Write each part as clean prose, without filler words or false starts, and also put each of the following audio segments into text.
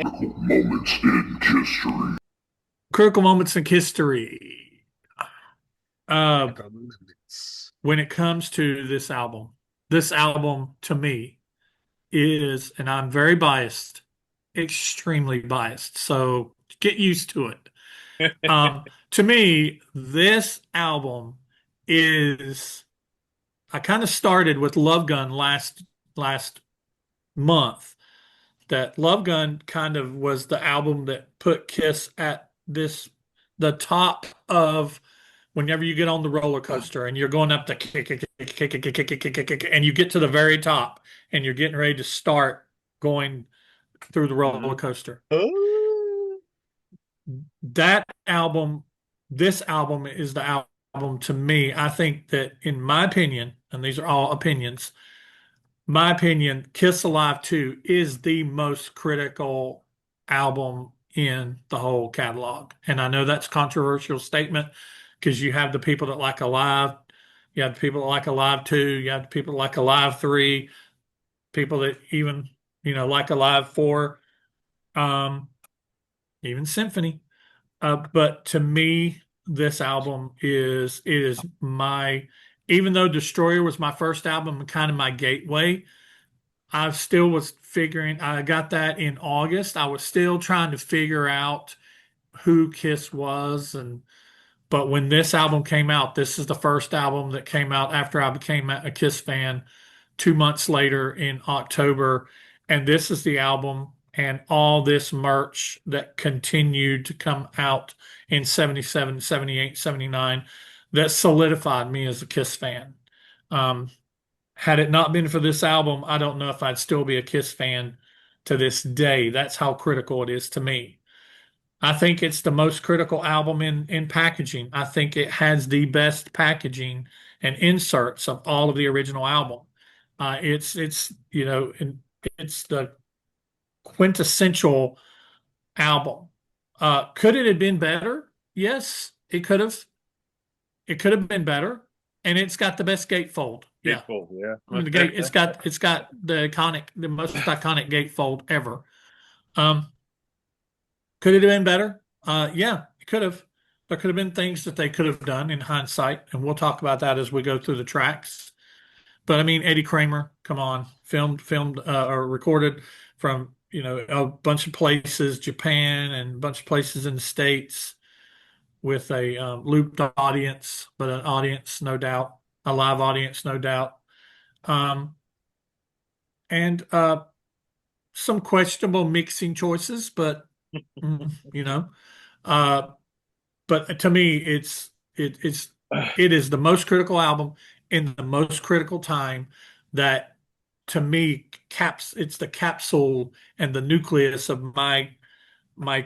Moments in KISStory. Critical moments in history. Uh, when it comes to this album to me is, and I'm very biased, extremely biased. So get used to it. To me, this album is, I kind of started with Love Gun last month. That Love Gun kind of was the album that put Kiss at the top of whenever you get on the roller coaster and you're going up the kick, and you get to the very top and you're getting ready to start going through the roller coaster. Oh. That album, this album is the album to me. I think that in my opinion, and these are all opinions, my opinion, Kiss Alive 2 is the most critical album in the whole catalog. And I know that's a controversial statement because you have the people that like Alive, you have the people that like Alive 2, you have the people that like Alive 3, people that even, like Alive 4, um, even Symphony. But to me, this album is my, even though Destroyer was my first album and kind of my gateway, I still was figuring, I got that in August. I was still trying to figure out who Kiss was. But when this album came out, this is the first album that came out after I became a Kiss fan 2 months later in October. And this is the album and all this merch that continued to come out in 77, 78, 79 that solidified me as a Kiss fan. Um, had it not been for this album, I don't know if I'd still be a Kiss fan to this day. That's how critical it is to me. I think it's the most critical album in packaging. I think it has the best packaging and inserts of all of the original album. It's it's the quintessential album. Could it have been better? Yes, it could have. It could have been better, and it's got the best gatefold. Yeah, Gatefold, I mean, yeah. it's got the most iconic gatefold ever. Um, could it have been better? Yeah, it could have. There could have been things that they could have done in hindsight, and we'll talk about that as we go through the tracks. But I mean, Eddie Kramer, come on, filmed or recorded from a bunch of places, Japan and a bunch of places in the States with a looped audience, but an audience, no doubt, a live audience, no doubt. Um, and some questionable mixing choices, but mm, you know, uh, but to me, it is the most critical album in the most critical time that to me caps it's the capsule and the nucleus of my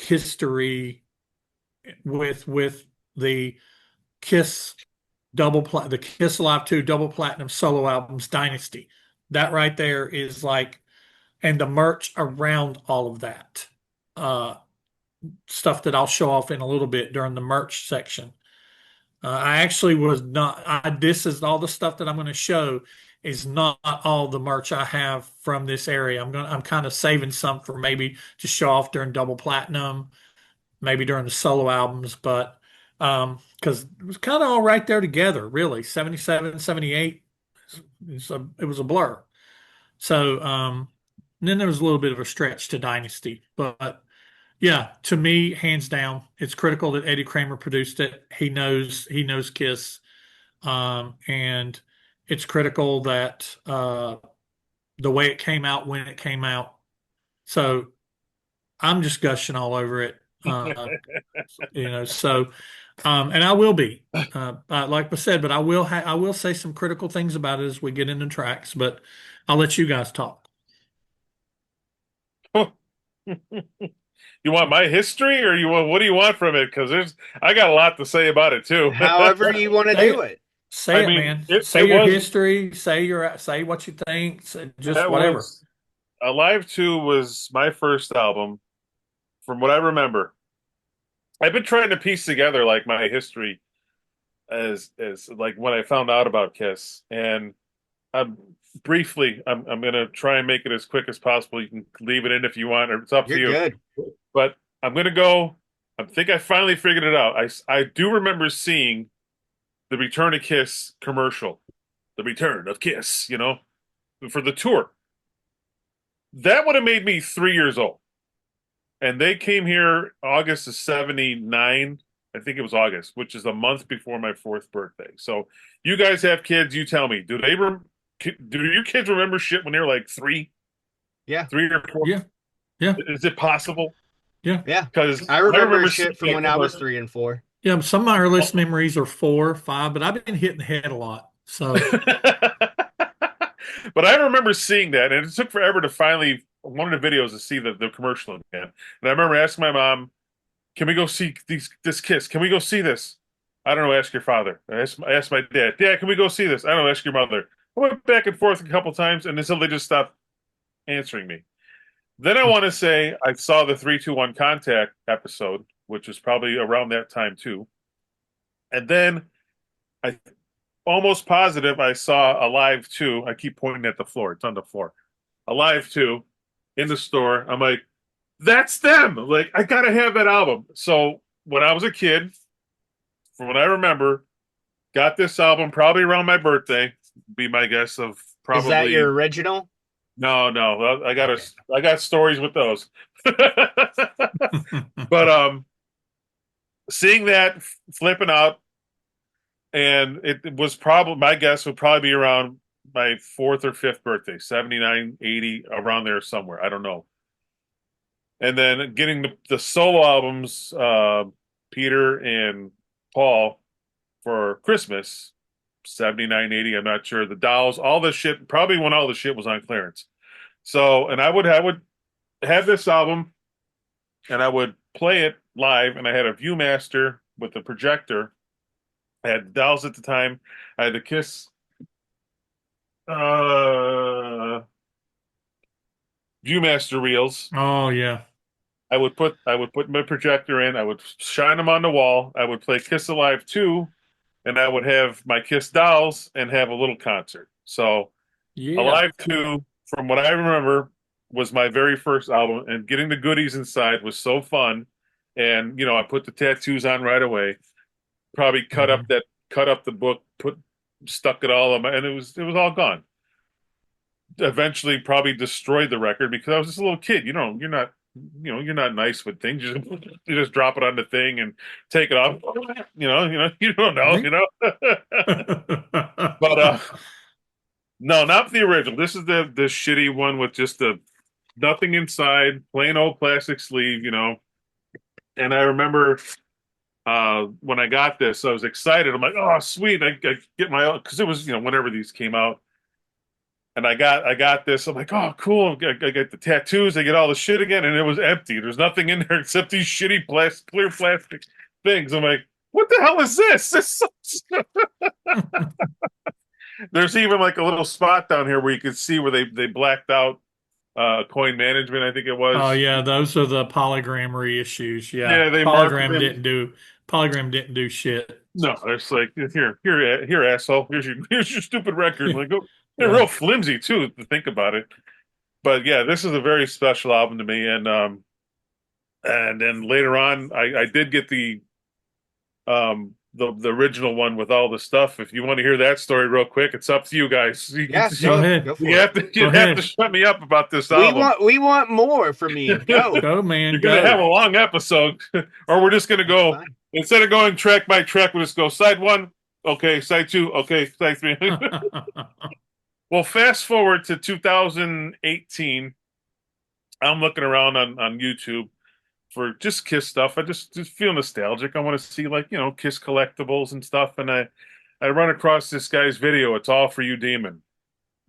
history with the Kiss the Kiss Live 2 double platinum solo albums Dynasty. That right there is like, and the merch around all of that. Stuff that I'll show off in a little bit during the merch section. I actually was not, this is all the stuff that I'm going to show is not all the merch I have from this area. I'm kind of saving some for maybe to show off during double platinum, maybe during the solo albums, but because it was kind of all right there together, really. 77, 78, it was a blur. So, and then there was a little bit of a stretch to Dynasty, but yeah, to me, hands down, it's critical that Eddie Kramer produced it. He knows Kiss, and it's critical that the way it came out when it came out. So I'm just gushing all over it, So, and I will be, like I said, but I will say some critical things about it as we get into tracks. But I'll let you guys talk. You want my history, or you want what do you want from it? Because I got a lot to say about it too. However you want to Say do it. it. Say I it, mean, man. it Say it your was history. Say what you think. Just that whatever. was Alive 2 was my first album from what I remember. I've been trying to piece together like my history as like when I found out about Kiss, and I'm briefly, I'm gonna try and make it as quick as possible. You can leave it in if you want, or it's up to You're you. good. But I'm gonna go. I think I finally figured it out. I do remember seeing the Return of Kiss commercial, the Return of Kiss, for the tour. That would have made me 3 years old. And they came here August of '79. I think it was August, which is a month before my fourth birthday. So you guys have kids, you tell me, do your kids remember shit when they were like three, Yeah. 3 or 4? Yeah, yeah, Is it possible? yeah, Yeah. Because I I remember remember seeing shit from that when I was commercial. 3 and 4. yeah. Some of my earliest memories are 4, 5, but I've been hitting the head a lot. So, But I remember seeing that, and it took forever to finally one of the videos to see the commercial again. And I remember asking my mom, "Can we go see this Kiss? Can we go see this?" I don't know. Ask your father. I asked my dad. Dad, can we go see this? I don't know. Ask your mother. I went back and forth a couple times, and until they just stopped answering me. Then I want to say I saw the 3-2-1 Contact episode, which was probably around that time too. And then I almost positive I saw Alive 2. I keep pointing at the floor. It's on the floor. Alive 2 in the store. I'm like, that's them. Like, I gotta have that album. So when I was a kid, from what I remember, got this album probably around my birthday. Be my guess of Is that your probably original? no. Okay. I got stories with those. But seeing that flipping out, and it was probably my guess would probably be around my fourth or fifth birthday, '79, '80, around there somewhere. I don't know. And then getting the solo albums, Peter and Paul for Christmas, '79, '80. I'm not sure. The dolls, all the shit, probably when all the shit was on clearance. So, and I would have this album and I would play it live, and I had a Viewmaster with a projector. I had the dolls at the time. I had the Kiss uh Viewmaster reels. oh yeah, I would put my projector in, I would shine them on the wall, I would play Kiss Alive 2, and I would have my Kiss dolls and have a little concert. So yeah. Alive 2, from what I remember, was my very first album, and getting the goodies inside was so fun. And I put the tattoos on right away. Probably Mhm. cut up the book, stuck it all on my, and it was all gone. Eventually, probably destroyed the record because I was just a little kid. You're not nice with things. You just drop it on the thing and take it off. You don't know. Right? But no, not the original. This is the shitty one with just the nothing inside, plain old plastic sleeve. And I remember when I got this, I was excited. I'm like, oh, sweet! I get my own because it was whenever these came out, and I got this. I'm like, oh, cool! I get the tattoos. I get all the shit again, and it was empty. There's nothing in there except these shitty clear plastic things. I'm like, what the hell is this? There's even like a little spot down here where you can see where they blacked out coin management. I think it Oh was. yeah, those are the polygram reissues. Yeah, Yeah, they marked them. Polygram didn't do shit. No, it's like here, asshole. Here's your stupid record. Yeah, Like, oh, they're yeah. real flimsy too, to think about it. But yeah, this is a very special album to me. And then later on, I did get the original one with all the stuff. If you want to hear that story real quick, it's up to you guys. You, Yeah, Go go ahead. go you for it. have to Go you have to ahead. shut me up about this We album. want we want more from you. Go. Go, man. You're gonna have a Go. long episode, or we're just gonna That's go fine. instead of going track by track, we'll just go side one, okay, side two, okay, side three. Well, fast forward to 2018. I'm looking around on YouTube for just Kiss stuff. I just feel nostalgic. I want to see like Kiss collectibles and stuff, and I run across this guy's video. It's all for you, Demon.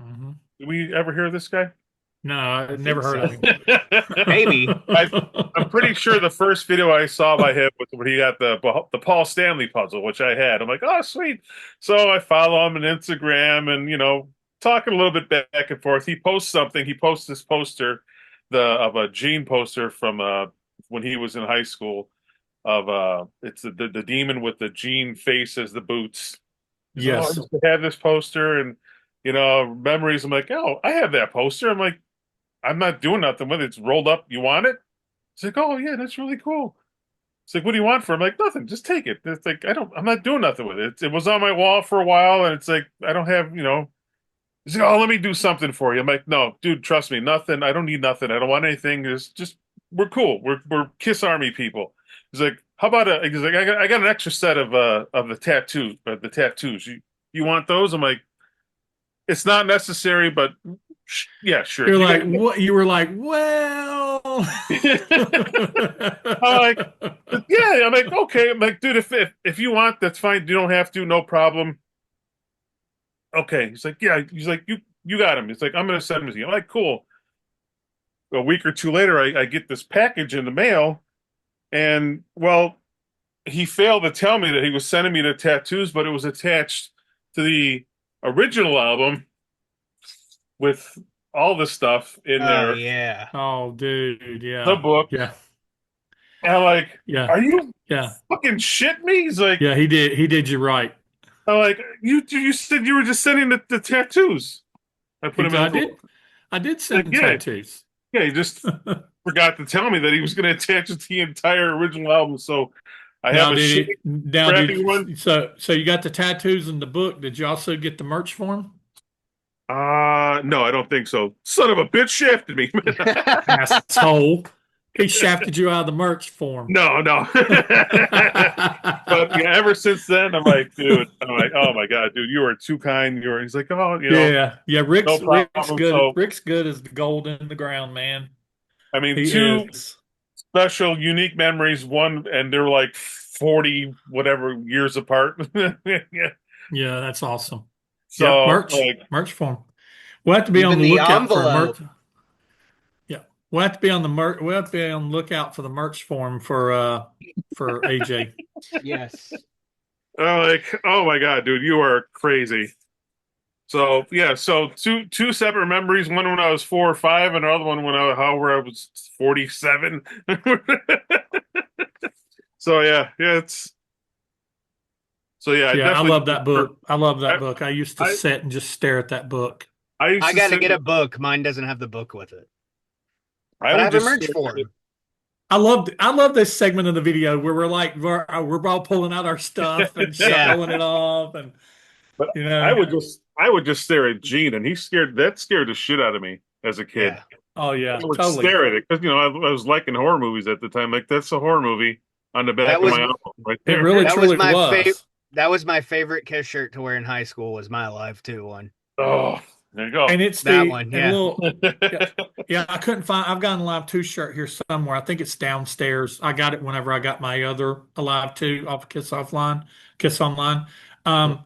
Mhm. Did we ever hear this guy? No, I I never think heard of him. so. Maybe. I, I'm pretty sure the first video I saw by him was when he got the Paul Stanley puzzle, which I had. I'm like, oh, sweet. So I follow him on Instagram and talking a little bit back and forth. He posts something. He posts this poster, the of a Gene poster from when he was in high school of it's the demon with the Gene face as the boots. He's like, oh, I Yes. used to have this poster, and memories. I'm like, oh, I have that poster. I'm like, I'm not doing nothing with it. It's rolled up. You want it? It's like, oh yeah, that's really cool. It's like, what do you want for it? I'm like, nothing. Just take it. It's like, I'm not doing nothing with it. It was on my wall for a while, and it's like, I don't have. He's like, oh, let me do something for you. I'm like, no, dude, trust me, nothing. I don't need nothing. I don't want anything. Just we're cool. We're Kiss Army people. He's like, how about he's like, I got an extra set of the tattoos. You want those? I'm like, it's not necessary, but yeah, sure. If You're you like, got, what? You were like, well. I'm like, yeah. I'm like, okay. I'm like, dude, if you want, that's fine. You don't have to. No problem. Okay. He's like, yeah. He's like, you got him. He's like, I'm gonna send him to you. I'm like, cool. A week or two later, I get this package in the mail, and well, he failed to tell me that he was sending me the tattoos, but it was attached to the original album with all the stuff in Oh there, yeah. Oh, dude, the yeah, book. yeah, And I'm like, yeah, are you yeah, fucking shit me? He's like, yeah. He did you right. I'm like, you said you were just sending the tattoos. I put him in I the did, I did like, send yeah, tattoos. yeah. He just forgot to tell me that he was going to attach it to the entire original album. So I have Now a did shitty, it? Now crappy one. so you got the tattoos in the book. Did you also get the merch for him? No, I don't think so. Son of a bitch shafted me. Asshole. He shafted you out of the merch form. No, no. But yeah, ever since then, I'm like, dude, I'm like, oh my God, dude, you are too kind. He's like, oh, Yeah, yeah. no Rick's problem. good. So, Rick's good as the gold in the ground, man. I mean, He two is. special, unique memories. One, and they're like 40 whatever years apart. Yeah. Yeah, that's awesome. Yep, So, like, merch form. We'll have to be on Even the the lookout for a merch. envelope. Yeah, we'll have to be on the merch. We'll have to be on the lookout for the merch form for AJ. Yes. oh my God, dude, you are crazy. So yeah, so two separate memories. One when I was 4 or 5, and another one when I was 47. So yeah, I Yeah, I definitely love that book. I love that I, book. I used to I sit and just stare at that book. I used I to got to sit. get a book. Mine doesn't have the book with it, I but I would have a just merch sit. form. I love this segment of the video where we're all pulling out our stuff and Yeah. showing it off, and But you know, I would just stare at Gene, and that scared the shit out of me as a kid. Yeah. oh I yeah, would totally. stare at it because I was liking horror movies at the time. Like that's a horror movie on the That back of was my album right It there. really that was truly my favorite. was. That was my favorite Kiss shirt to wear in high school. Was my Live 2 one. Oh, there you go. And it's That the one. and Yeah. little yeah, yeah, I couldn't find I've got an Alive 2 shirt here somewhere. I think it's downstairs. I got it whenever I got my other Alive 2 off of Kiss Online. Um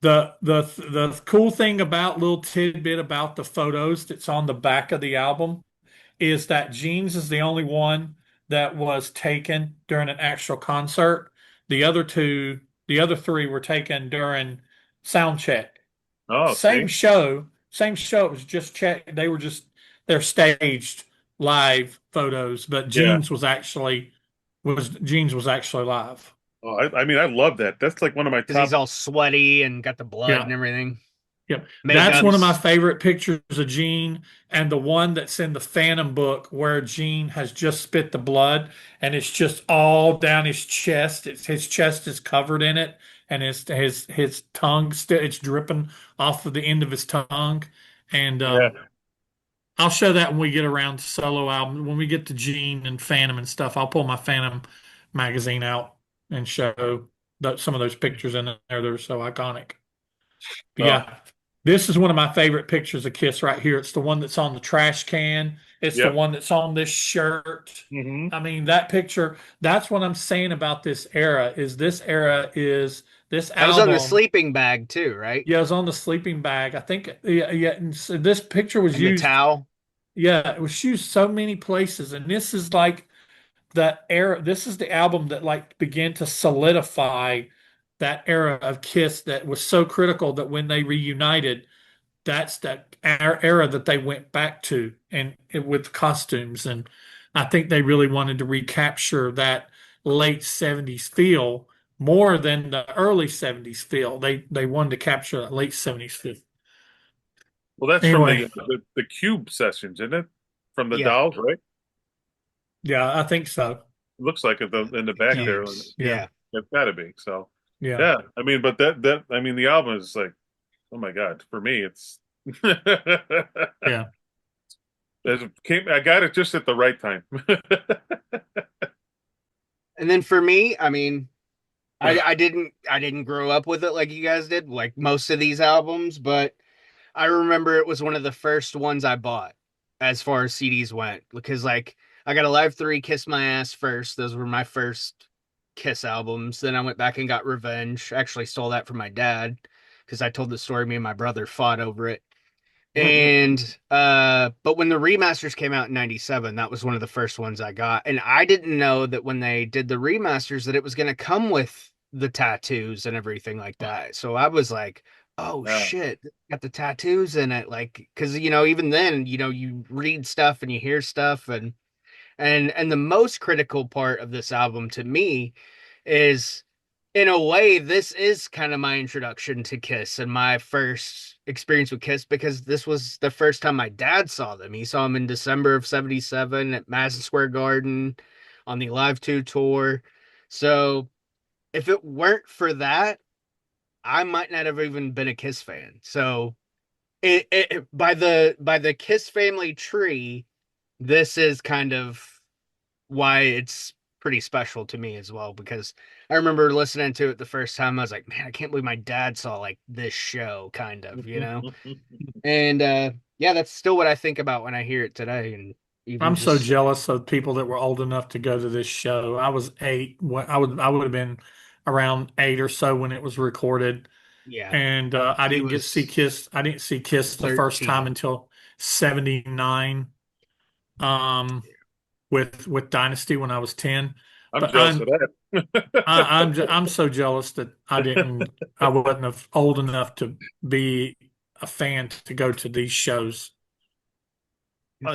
the cool thing about little tidbit about the photos that's on the back of the album is that Jeans is the only one that was taken during an actual concert. The other two, the other three were taken during sound check. Oh, Same see, show, same show. It was just check. They're staged live photos, but yeah. Jeans was actually live. Oh, I mean, I love that. That's like one of my Because he's top. all sweaty and got the blood and Yeah. everything. Yep. That's one of my Makeups. favorite pictures of Gene, and the one that's in the Phantom book where Gene has just spit the blood and it's just all down his chest. His chest is covered in it, and his tongue still it's dripping off of the end of his tongue. And Yeah. I'll show that when we get around to solo album. When we get to Gene and Phantom and stuff, I'll pull my Phantom magazine out and show some of those pictures in there. They're so iconic. But Oh, yeah, this is one of my favorite pictures of Kiss right here. It's the one that's on the trash can. It's the yep. one that's on this shirt. Hmm. I mean, that picture, that's what I'm saying about this era is this That was on the album. sleeping bag too, right? Yeah, it was on the sleeping bag. I think, yeah, yeah. And so this picture was And the used, towel. yeah, it was used so many places. And this is like that era. This is the album that like began to solidify that era of Kiss that was so critical that when they reunited, that's that era that they went back to and with costumes. And I think they really wanted to recapture that late 70s feel more than the early 70s feel. They wanted to capture that late 70s feel. Well, that's from Anyway, the Cube sessions, isn't it? From the Yeah, dolls, right? yeah, I think so. It looks like it in the the back Yeah, there. cubes. yeah, Yeah. It's got to be. So, yeah, yeah. I mean, but that I mean, the album is like, oh my God, for me, it's yeah. I got it just at the right time. And then for me, I mean, I didn't grow up with it like you guys did, like most of these albums, but I remember it was one of the first ones I bought as far as CDs went because like I got Alive 3, Kiss My Ass first. Those were my first Kiss albums. Then I went back and got Revenge. Actually stole that from my dad because I told the story me and my brother fought over it. And but when the remasters came out in 97, that was one of the first ones I got. And I didn't know that when they did the remasters that it was going to come with the tattoos and everything like that. So I was like, "Oh Yeah. shit, got the tattoos in it." Like cuz even then, you read stuff and you hear stuff and the most critical part of this album to me is in a way this is kind of my introduction to Kiss and my first experience with Kiss because this was the first time my dad saw them. He saw them in December of 77 at Madison Square Garden on the Live 2 tour. So if it weren't for that, I might not have even been a Kiss fan. So by the Kiss family tree, this is kind of why it's pretty special to me as well because I remember listening to it the first time. I was like, man, I can't believe my dad saw like this show, kind of. And yeah, that's still what I think about when I hear it today. And even I'm so just jealous of people that were old enough to go to this show. I was 8. I would have been around 8 or so when it was recorded, yeah, and I he didn't get to see was Kiss. I didn't see Kiss the first time 13. until '79. Um, with Dynasty when I was 10. I'm But jealous of I'm that. so jealous that I wasn't old enough to be a fan to go to these shows.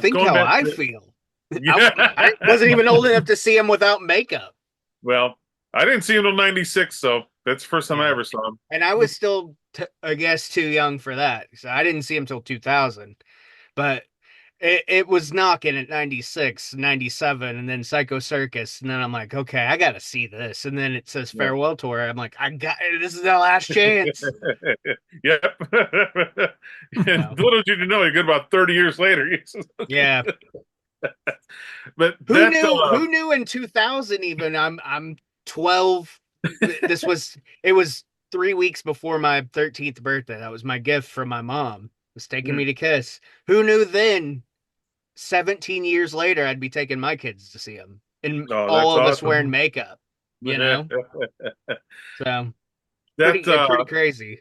Think Going how back I to feel. I wasn't yeah. even old enough to see him without makeup. Well, I didn't see him till '96, so that's the first time I Yeah. ever saw him. And I was still, I guess, too young for that. So I didn't see him till 2000. But it was knocking at 96, 97, and then Psycho Circus. And then I'm like, okay, I got to see this. And then it says Yeah. Farewell Tour. I'm like, this is our last chance. Yep. So, Little did you know, you get about 30 years later. yeah. But Who that knew? Who knew in 2000 even? I'm 12. It was 3 weeks before my 13th birthday. That was my gift from my mom. Was taking me to Kiss. Who knew then 17 years later, I'd be taking my kids to see him, and oh, all that's of us wearing awesome. makeup, you know? So That pretty crazy.